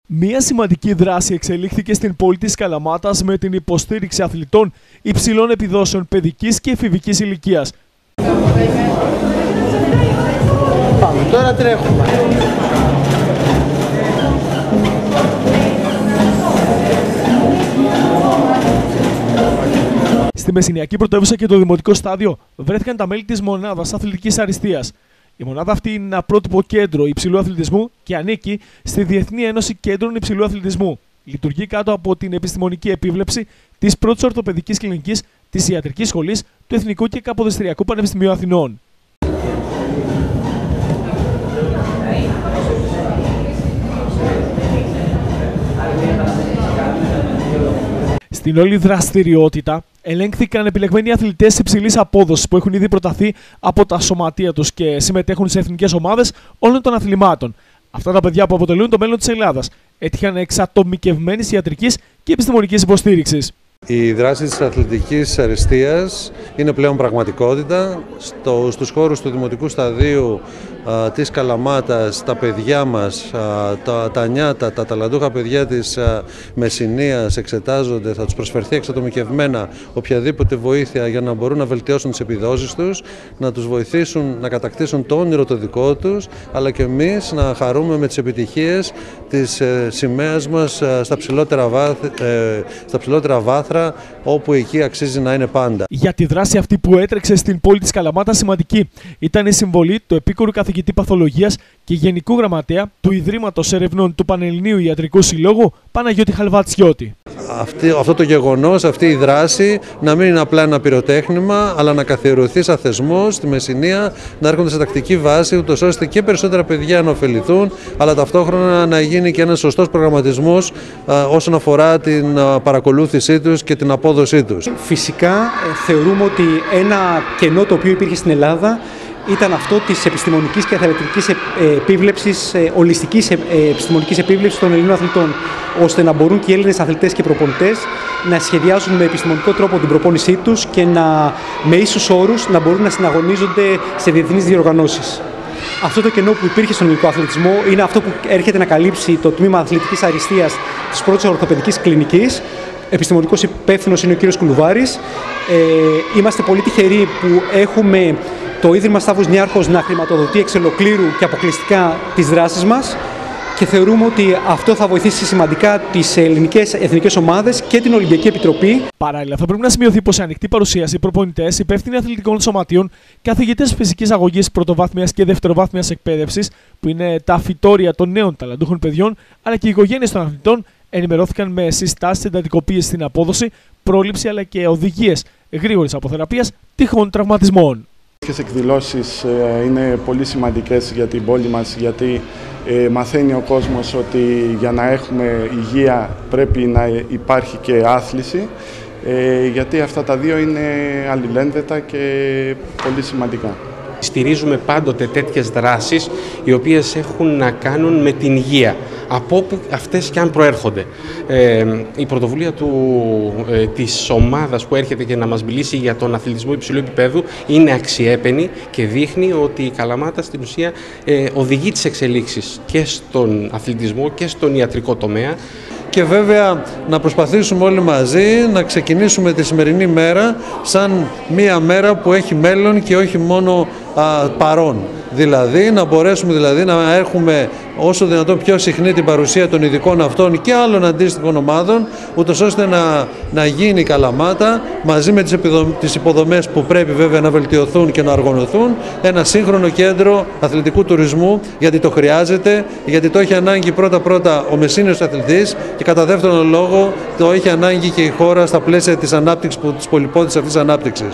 Μία σημαντική δράση εξελίχθηκε στην πόλη της Καλαμάτας με την υποστήριξη αθλητών υψηλών επιδόσεων παιδικής και εφηβικής ηλικίας. Πάμε, τώρα τρέχουμε. Στη Μεσσηνιακή πρωτεύουσα και το Δημοτικό Στάδιο βρέθηκαν τα μέλη της Μονάδας Αθλητικής Αριστείας. Η μονάδα αυτή είναι ένα πρότυπο κέντρο υψηλού αθλητισμού και ανήκει στη Διεθνή Ένωση Κέντρων Υψηλού Αθλητισμού. Λειτουργεί κάτω από την επιστημονική επίβλεψη της πρώτης ορθοπαιδικής κλινικής της Ιατρικής Σχολής του Εθνικού και Καποδιστριακού Πανεπιστημίου Αθηνών. Στην όλη δραστηριότητα ελέγχθηκαν επιλεγμένοι αθλητές υψηλής απόδοσης που έχουν ήδη προταθεί από τα σωματεία τους και συμμετέχουν σε εθνικές ομάδες όλων των αθλημάτων. Αυτά τα παιδιά που αποτελούν το μέλλον της Ελλάδας έτυχαν εξατομικευμένης ιατρικής και επιστημονικής υποστήριξης. Η δράση της αθλητικής αριστείας είναι πλέον πραγματικότητα. Στους χώρους του Δημοτικού Σταδίου της Καλαμάτας, τα παιδιά μας, τα νιάτα, τα ταλαντούχα παιδιά της Μεσσηνίας εξετάζονται, θα τους προσφερθεί εξατομικευμένα οποιαδήποτε βοήθεια για να μπορούν να βελτιώσουν τις επιδόσεις τους, να τους βοηθήσουν να κατακτήσουν το όνειρο το δικό τους, αλλά και εμείς να χαρούμε με τις επιτυχίες της σημαίας μας στα ψηλότερα βάθρα, όπου εκεί αξίζει να είναι πάντα. Για τη δράση αυτή που έτρεξε στην πόλη της Καλαμάτας σημαντική ήταν η συμβολή του επίκουρου καθηγητή παθολογίας και γενικού γραμματέα του Ιδρύματος Ερευνών του Πανελληνίου Ιατρικού Συλλόγου Παναγιώτη Χαλβατσιώτη. Αυτό το γεγονός, αυτή η δράση να μην είναι απλά ένα πυροτέχνημα, αλλά να καθιερωθεί σαν θεσμός στη Μεσσηνία, να έρχονται σε τακτική βάση, ούτως ώστε και περισσότερα παιδιά να ωφεληθούν, αλλά ταυτόχρονα να γίνει και ένας σωστός προγραμματισμός όσον αφορά την παρακολούθησή τους και την απόδοσή τους. Φυσικά θεωρούμε ότι ένα κενό το οποίο υπήρχε στην Ελλάδα ήταν αυτό της επιστημονικής και αθλητικής επίβλεψης, ολιστικής επιστημονικής επίβλεψης των Ελλήνων αθλητών, ώστε να μπορούν και οι Έλληνες αθλητές και προπονητές να σχεδιάσουν με επιστημονικό τρόπο την προπόνησή τους και με ίσους όρους να μπορούν να συναγωνίζονται σε διεθνείς διοργανώσεις. Αυτό το κενό που υπήρχε στον ελληνικό αθλητισμό είναι αυτό που έρχεται να καλύψει το τμήμα αθλητικής αριστείας της πρώτης ορθοπαιδικής κλινικής. Επιστημονικός υπεύθυνος είναι ο κύριος Κουλουβάρης. Είμαστε πολύ τυχεροί που έχουμε το Ίδρυμα Σταύρος Νιάρχος να χρηματοδοτεί εξ ολοκλήρου και αποκλειστικά τις δράσεις μας και θεωρούμε ότι αυτό θα βοηθήσει σημαντικά τις ελληνικές εθνικές ομάδες και την Ολυμπιακή Επιτροπή. Παράλληλα, θα πρέπει να σημειωθεί πως σε ανοιχτή παρουσίαση προπονητές, υπεύθυνοι αθλητικών σωματείων, καθηγητές φυσικής αγωγής πρωτοβάθμιας και δευτεροβάθμιας εκπαίδευσης, που είναι τα φυτόρια των νέων ταλαντούχων παιδιών, αλλά και οι οικογένειες των αθλητών, ενημερώθηκαν με συστάσεις εντατικοποίησης στην απόδοση, πρόληψη αλλά και οδηγίες γρήγορης αποθεραπείας τυχόν τραυματισμών. Τέτοιες εκδηλώσεις είναι πολύ σημαντικές για την πόλη μας, γιατί μαθαίνει ο κόσμος ότι για να έχουμε υγεία πρέπει να υπάρχει και άθληση, γιατί αυτά τα δύο είναι αλληλένδετα και πολύ σημαντικά. Στηρίζουμε πάντοτε τέτοιες δράσεις οι οποίες έχουν να κάνουν με την υγεία, από όπου αυτές και αν προέρχονται. Η πρωτοβουλία της ομάδας που έρχεται και να μας μιλήσει για τον αθλητισμό υψηλού επίπεδου είναι αξιέπαινη και δείχνει ότι η Καλαμάτα στην ουσία οδηγεί τις εξελίξεις και στον αθλητισμό και στον ιατρικό τομέα. Και βέβαια να προσπαθήσουμε όλοι μαζί να ξεκινήσουμε τη σημερινή μέρα σαν μία μέρα που έχει μέλλον και όχι μόνο παρόν. Δηλαδή να μπορέσουμε να έχουμε όσο δυνατόν πιο συχνή την παρουσία των ειδικών αυτών και άλλων αντίστοιχων ομάδων, ούτως ώστε να γίνει η Καλαμάτα μαζί με τις υποδομές που πρέπει βέβαια να βελτιωθούν και να αργονωθούν, ένα σύγχρονο κέντρο αθλητικού τουρισμού, γιατί το χρειάζεται, γιατί το έχει ανάγκη πρώτα-πρώτα ο Μεσσήνιος αθλητής και κατά δεύτερον λόγο το έχει ανάγκη και η χώρα στα πλαίσια της ανάπτυξης, της πολυπόθητης αυτής ανάπτυξης.